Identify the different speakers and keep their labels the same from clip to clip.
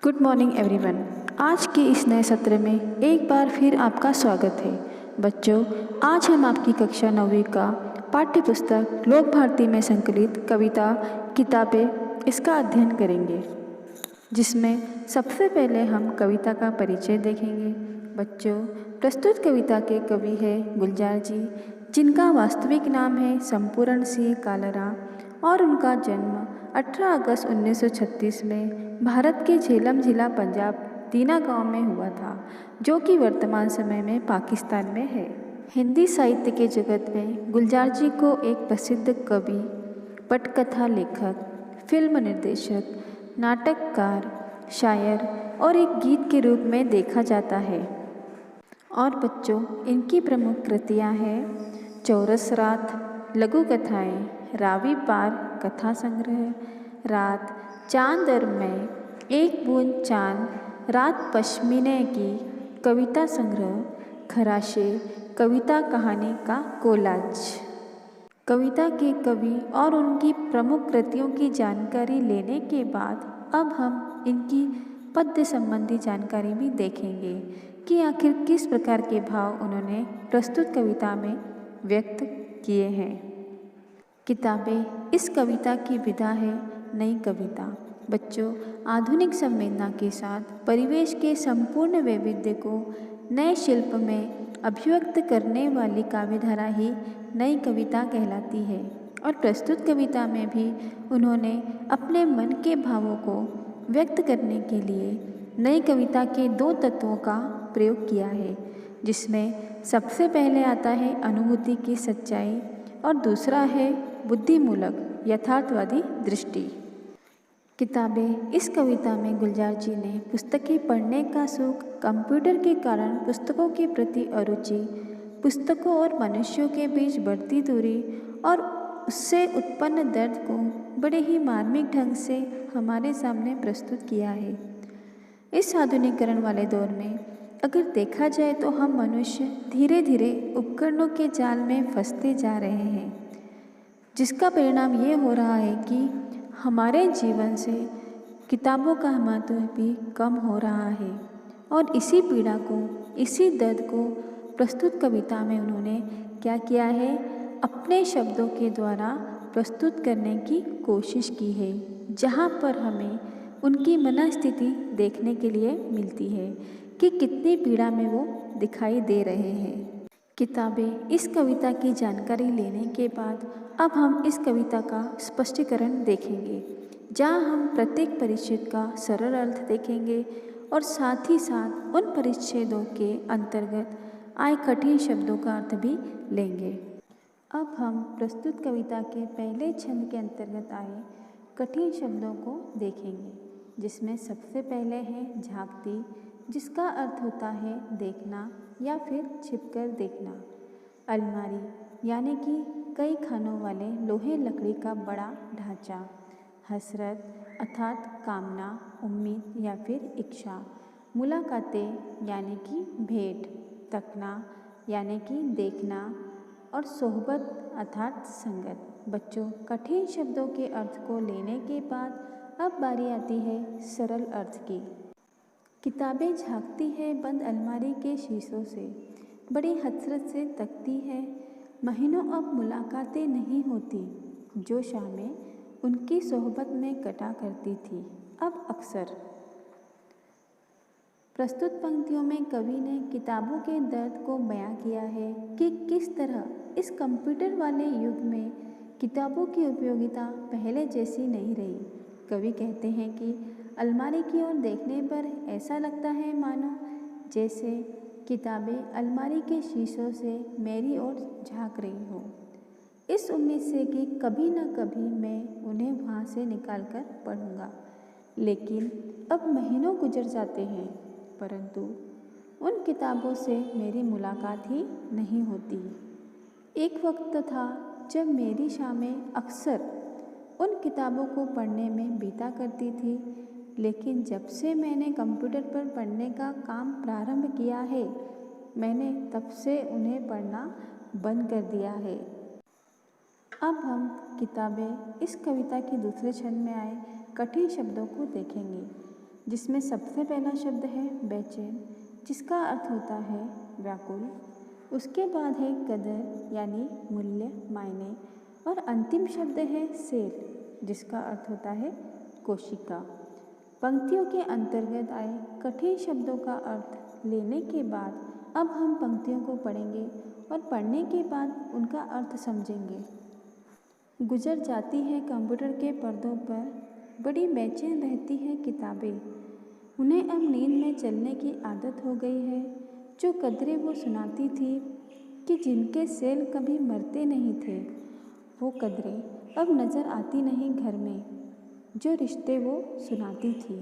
Speaker 1: Good morning everyone. आज के इस नए सत्र में एक बार फिर आपका स्वागत है। बच्चों, आज हम आपकी कक्षा 9वीं का पाठ्य पुस्तक लोक भारती में संकलित कविता किताबें इसका अध्ययन करेंगे, जिसमें सबसे पहले हम कविता का परिचय देखेंगे। बच्चों, प्रस्तुत कविता के कवि हैं गुलजार जी, जिनका वास्तविक नाम है संपूर्ण सिंह कालरा और उनका जन्म 18 अगस्त 1936 में भारत के झेलम जिला पंजाब दीना गांव में हुआ था, जो कि वर्तमान समय में पाकिस्तान में है। हिंदी साहित्य के जगत में गुलजार जी को एक प्रसिद्ध कवि, पटकथा लेखक, फिल्म निर्देशक, नाटककार, शायर और एक गीत के रूप में देखा जाता है। और बच्चों, इनकी प्रमुख कृतियाँ हैं चौरस रात, लघु कथाएँ, रावी पार कथा संग्रह, रात, चांद और मैं, एक बूंद चांद, रात पश्मीने की कविता संग्रह, खराशे, कविता कहानी का कोलाज। कविता के कवि और उनकी प्रमुख कृतियों की जानकारी लेने के बाद अब हम इनकी पद्य संबंधी जानकारी भी देखेंगे कि आखिर किस प्रकार के भाव उन्होंने प्रस्तुत कविता में व्यक्त किए हैं। किताबें इस कविता की विधा है नई कविता। बच्चों, आधुनिक संवेदना के साथ परिवेश के संपूर्ण वैविध्य को नए शिल्प में अभिव्यक्त करने वाली काव्यधारा ही नई कविता कहलाती है। और प्रस्तुत कविता में भी उन्होंने अपने मन के भावों को व्यक्त करने के लिए नई कविता के दो तत्वों का प्रयोग किया है, जिसमें सबसे पहले आता है अनुभूति की सच्चाई और दूसरा है बुद्धिमूलक यथार्थवादी दृष्टि। किताबें इस कविता में गुलजार जी ने पुस्तकें पढ़ने का सुख, कंप्यूटर के कारण पुस्तकों के प्रति अरुचि, पुस्तकों और मनुष्यों के बीच बढ़ती दूरी और उससे उत्पन्न दर्द को बड़े ही मार्मिक ढंग से हमारे सामने प्रस्तुत किया है। इस आधुनिकीकरण वाले दौर में अगर देखा जाए तो हम मनुष्य धीरे धीरे उपकरणों के जाल में फंसते जा रहे हैं, जिसका परिणाम ये हो रहा है कि हमारे जीवन से किताबों का महत्व भी कम हो रहा है। और इसी पीड़ा को, इसी दर्द को प्रस्तुत कविता में उन्होंने क्या किया है, अपने शब्दों के द्वारा प्रस्तुत करने की कोशिश की है, जहाँ पर हमें उनकी मनस्थिति देखने के लिए मिलती है कि कितनी पीड़ा में वो दिखाई दे रहे हैं। किताबें इस कविता की जानकारी लेने के बाद अब हम इस कविता का स्पष्टीकरण देखेंगे, जहाँ हम प्रत्येक परिच्छेद का सरल अर्थ देखेंगे और साथ ही साथ उन परिच्छेदों के अंतर्गत आए कठिन शब्दों का अर्थ भी लेंगे। अब हम प्रस्तुत कविता के पहले छंद के अंतर्गत आए कठिन शब्दों को देखेंगे, जिसमें सबसे पहले है झांकती, जिसका अर्थ होता है देखना या फिर छिपकर देखना। अलमारी यानी कि कई खानों वाले लोहे लकड़ी का बड़ा ढांचा। हसरत अर्थात कामना, उम्मीद या फिर इच्छा। मुलाकातें यानी कि भेंट। तकना यानी कि देखना और सोहबत अर्थात संगत। बच्चों, कठिन शब्दों के अर्थ को लेने के बाद अब बारी आती है सरल अर्थ की। किताबें झांकती है बंद अलमारी के शीशों से, बड़ी हसरत से तकती है, महीनों अब मुलाकातें नहीं होती, जो शामें उनकी सोहबत में कटा करती थी अब अक्सर। प्रस्तुत पंक्तियों में कवि ने किताबों के दर्द को बयां किया है कि किस तरह इस कंप्यूटर वाले युग में किताबों की उपयोगिता पहले जैसी नहीं रही। कवि कहते हैं कि अलमारी की ओर देखने पर ऐसा लगता है मानो जैसे किताबें अलमारी के शीशों से मेरी ओर झांक रही हो, इस उम्मीद से कि कभी न कभी मैं उन्हें वहाँ से निकाल कर पढ़ूँगा। लेकिन अब महीनों गुजर जाते हैं, परंतु उन किताबों से मेरी मुलाकात ही नहीं होती। एक वक्त था जब मेरी शामें अक्सर उन किताबों को पढ़ने में बीता करती थी, लेकिन जब से मैंने कंप्यूटर पर पढ़ने का काम प्रारंभ किया है, मैंने तब से उन्हें पढ़ना बंद कर दिया है। अब हम किताबें इस कविता के दूसरे छंद में आए कठिन शब्दों को देखेंगे, जिसमें सबसे पहला शब्द है बेचैन, जिसका अर्थ होता है व्याकुल। उसके बाद है कदर यानी मूल्य, मायने, और अंतिम शब्द है सेल, जिसका अर्थ होता है कोशिका। पंक्तियों के अंतर्गत आए कठिन शब्दों का अर्थ लेने के बाद अब हम पंक्तियों को पढ़ेंगे और पढ़ने के बाद उनका अर्थ समझेंगे। गुजर जाती है कंप्यूटर के पर्दों पर, बड़ी बेचैन रहती है किताबें। उन्हें अब नींद में चलने की आदत हो गई है। जो कदरें वो सुनाती थी कि जिनके सेल कभी मरते नहीं थे, वो कदरें अब नज़र आती नहीं घर में, जो रिश्ते वो सुनाती थी।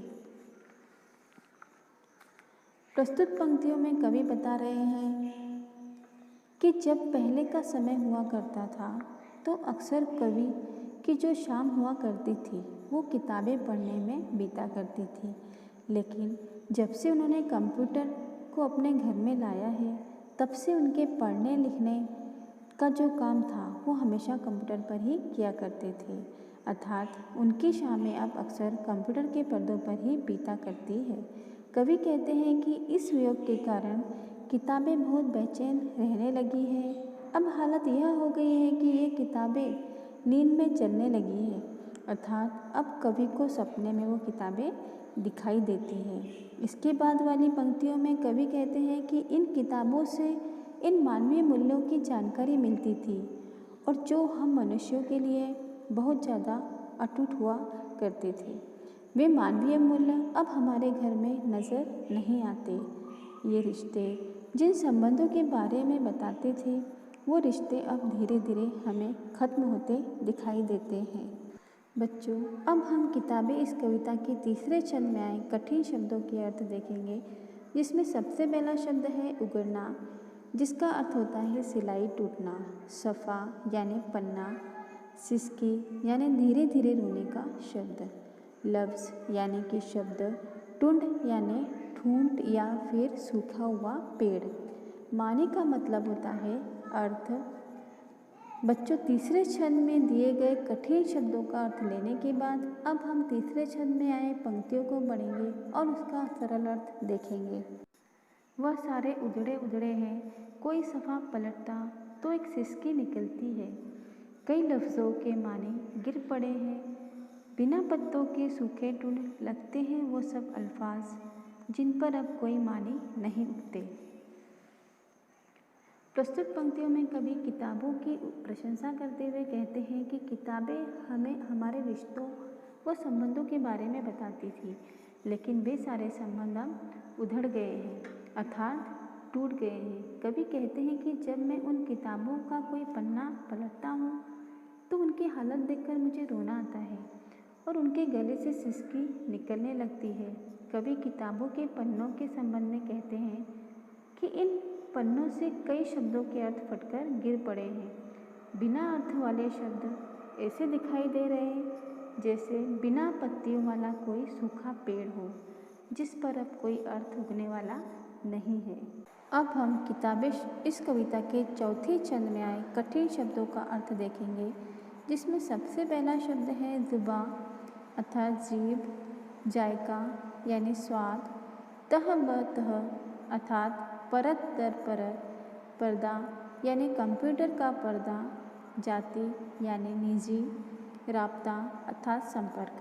Speaker 1: प्रस्तुत पंक्तियों में कवि बता रहे हैं कि जब पहले का समय हुआ करता था तो अक्सर कवि की जो शाम हुआ करती थी वो किताबें पढ़ने में बीता करती थी। लेकिन जब से उन्होंने कंप्यूटर को अपने घर में लाया है, तब से उनके पढ़ने लिखने का जो काम था वो हमेशा कंप्यूटर पर ही किया करते थे। अर्थात उनकी शामें अब अक्सर कंप्यूटर के पर्दों पर ही बीता करती है। कवि कहते हैं कि इस वियोग के कारण किताबें बहुत बेचैन रहने लगी है। अब हालत यह हो गई है कि ये किताबें नींद में चलने लगी है, अर्थात अब कवि को सपने में वो किताबें दिखाई देती हैं। इसके बाद वाली पंक्तियों में कवि कहते हैं कि इन किताबों से इन मानवीय मूल्यों की जानकारी मिलती थी और जो हम मनुष्यों के लिए बहुत ज़्यादा अटूट हुआ करते थे। वे मानवीय मूल्य अब हमारे घर में नज़र नहीं आते। ये रिश्ते जिन संबंधों के बारे में बताते थे, वो रिश्ते अब धीरे धीरे हमें ख़त्म होते दिखाई देते हैं। बच्चों, अब हम किताबें इस कविता के तीसरे छंद में आए कठिन शब्दों के अर्थ देखेंगे, जिसमें सबसे पहला शब्द है उगड़ना, जिसका अर्थ होता है सिलाई टूटना। सफ़ा यानी पन्ना, सिसकी यानी धीरे धीरे रोने का शब्द, लफ्ज़ यानी कि शब्द, टुंड यानी ठूंठ या फिर सूखा हुआ पेड़। माने का मतलब होता है अर्थ। बच्चों, तीसरे छंद में दिए गए कठिन शब्दों का अर्थ लेने के बाद अब हम तीसरे छंद में आए पंक्तियों को पढ़ेंगे और उसका सरल अर्थ देखेंगे। वह सारे उधड़े उधड़े हैं, कोई सफ़ा पलटता तो एक सिसकी निकलती है। कई लफ्ज़ों के माने गिर पड़े हैं, बिना पत्तों के सूखे टुंड लगते हैं वो सब अल्फाज जिन पर अब कोई माने नहीं उगते। प्रस्तुत पंक्तियों में कवि किताबों की प्रशंसा करते हुए कहते हैं कि किताबें हमें हमारे रिश्तों व संबंधों के बारे में बताती थी, लेकिन वे सारे संबंध अब उधड़ गए हैं, अर्थात टूट गए हैं। कवि कहते हैं कि जब मैं उन किताबों का कोई पन्ना पलटता हूँ तो उनकी हालत देखकर मुझे रोना आता है और उनके गले से सिसकी निकलने लगती है। कवि किताबों के पन्नों के संबंध में कहते हैं कि इन पन्नों से कई शब्दों के अर्थ फटकर गिर पड़े हैं। बिना अर्थ वाले शब्द ऐसे दिखाई दे रहे हैं जैसे बिना पत्तियों वाला कोई सूखा पेड़ हो, जिस पर अब कोई अर्थ उगने वाला नहीं है। अब हम किताबें इस कविता के चौथे छंद में आए कठिन शब्दों का अर्थ देखेंगे, जिसमें सबसे पहला शब्द है ज़ुबां, अर्थात जीभ, जायका यानी स्वाद, तह ब तह अर्थात परत दर परत, पर्दा यानी कंप्यूटर का पर्दा, जाति यानी निजी, राब्ता अर्थात संपर्क।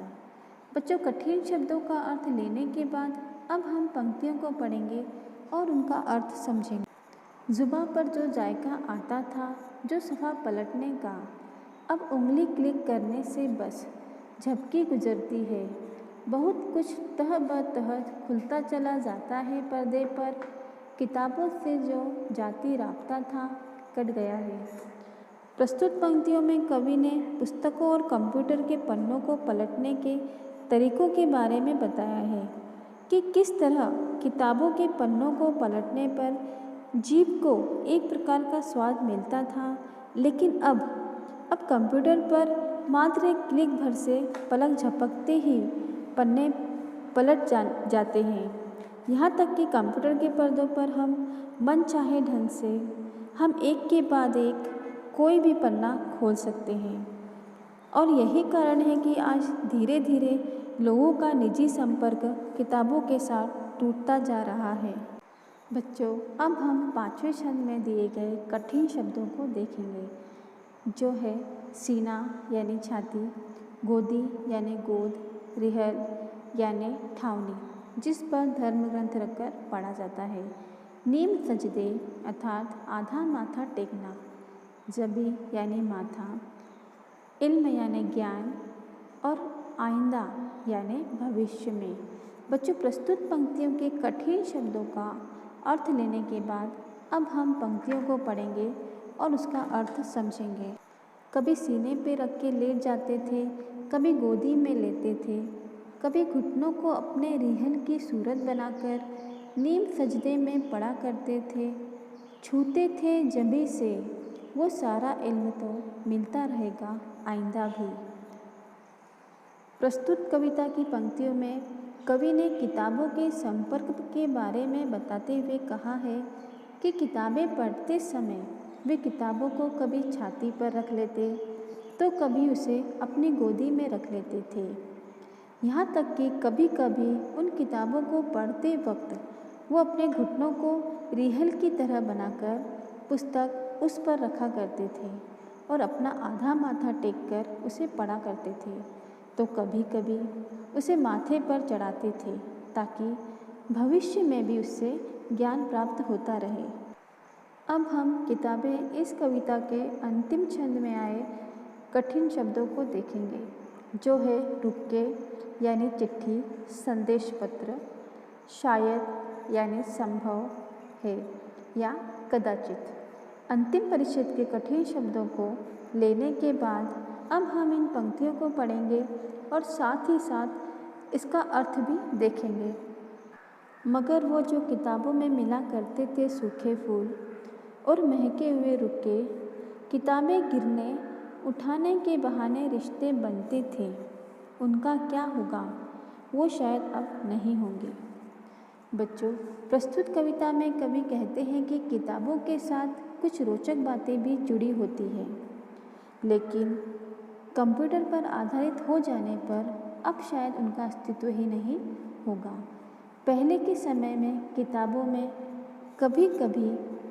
Speaker 1: बच्चों, कठिन शब्दों का अर्थ लेने के बाद अब हम पंक्तियों को पढ़ेंगे और उनका अर्थ समझेंगे। ज़ुबां पर जो जायका आता था, जो सफ़ा पलटने का, अब उंगली क्लिक करने से बस झपकी गुजरती है। बहुत कुछ तह ब तह खुलता चला जाता है पर्दे पर। किताबों से जो जाती राब्ता था कट गया है। प्रस्तुत पंक्तियों में कवि ने पुस्तकों और कंप्यूटर के पन्नों को पलटने के तरीकों के बारे में बताया है कि किस तरह किताबों के पन्नों को पलटने पर जीभ को एक प्रकार का स्वाद मिलता था, लेकिन अब कंप्यूटर पर मात्र एक क्लिक भर से पलक झपकते ही पन्ने पलट जाते हैं। यहाँ तक कि कंप्यूटर के पर्दों पर हम मन चाहे ढंग से हम एक के बाद एक कोई भी पन्ना खोल सकते हैं। और यही कारण है कि आज धीरे धीरे लोगों का निजी संपर्क किताबों के साथ टूटता जा रहा है। बच्चों, अब हम 5वें छंद में दिए गए कठिन शब्दों को देखेंगे, जो है सीना यानी छाती, गोदी यानी गोद, रिहल यानी ठावनी, जिस पर धर्म ग्रंथ रखकर पढ़ा जाता है। नीम सजदे अर्थात आधा माथा टेकना, जबी यानी माथा, इल्म यानी ज्ञान और आइंदा यानी भविष्य में। बच्चों, प्रस्तुत पंक्तियों के कठिन शब्दों का अर्थ लेने के बाद अब हम पंक्तियों को पढ़ेंगे और उसका अर्थ समझेंगे। कभी सीने पे रख के लेट जाते थे, कभी गोदी में लेते थे, कभी घुटनों को अपने रिहल की सूरत बनाकर नीम सजदे में पड़ा करते थे, छूते थे जबी से वो सारा इल्म तो मिलता रहेगा आइंदा भी। प्रस्तुत कविता की पंक्तियों में कवि ने किताबों के संपर्क के बारे में बताते हुए कहा है कि किताबें पढ़ते समय वे किताबों को कभी छाती पर रख लेते तो कभी उसे अपनी गोदी में रख लेते थे। यहाँ तक कि कभी कभी उन किताबों को पढ़ते वक्त वो अपने घुटनों को रिहल की तरह बनाकर पुस्तक उस पर रखा करते थे और अपना आधा माथा टेककर उसे पढ़ा करते थे, तो कभी कभी उसे माथे पर चढ़ाते थे ताकि भविष्य में भी उससे ज्ञान प्राप्त होता रहे। अब हम किताबें इस कविता के अंतिम छंद में आए कठिन शब्दों को देखेंगे, जो है रुके यानी चिट्ठी, संदेश पत्र, शायद यानी संभव है या कदाचित। अंतिम परिच्छेद के कठिन शब्दों को लेने के बाद अब हम इन पंक्तियों को पढ़ेंगे और साथ ही साथ इसका अर्थ भी देखेंगे। मगर वो जो किताबों में मिला करते थे सूखे फूल और महके हुए रुके, किताबें गिरने उठाने के बहाने रिश्ते बनते थे, उनका क्या होगा, वो शायद अब नहीं होंगे। बच्चों, प्रस्तुत कविता में कवि कहते हैं कि किताबों के साथ कुछ रोचक बातें भी जुड़ी होती हैं, लेकिन कंप्यूटर पर आधारित हो जाने पर अब शायद उनका अस्तित्व ही नहीं होगा। पहले के समय में किताबों में कभी कभी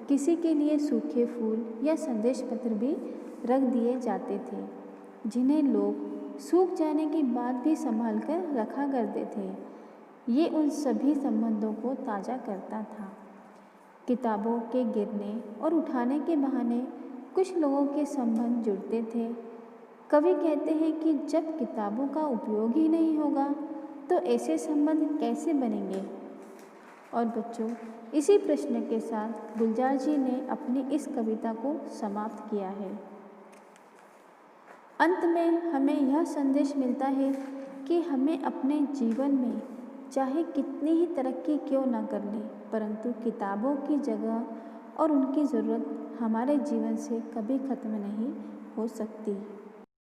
Speaker 1: किसी के लिए सूखे फूल या संदेश पत्र भी रख दिए जाते थे, जिन्हें लोग सूख जाने के बाद भी संभाल कर रखा करते थे। ये उन सभी संबंधों को ताज़ा करता था। किताबों के गिरने और उठाने के बहाने कुछ लोगों के संबंध जुड़ते थे। कवि कहते हैं कि जब किताबों का उपयोग ही नहीं होगा तो ऐसे संबंध कैसे बनेंगे। और बच्चों, इसी प्रश्न के साथ गुलजार जी ने अपनी इस कविता को समाप्त किया है। अंत में हमें यह संदेश मिलता है कि हमें अपने जीवन में चाहे कितनी ही तरक्की क्यों ना कर लें, परंतु किताबों की जगह और उनकी ज़रूरत हमारे जीवन से कभी ख़त्म नहीं हो सकती।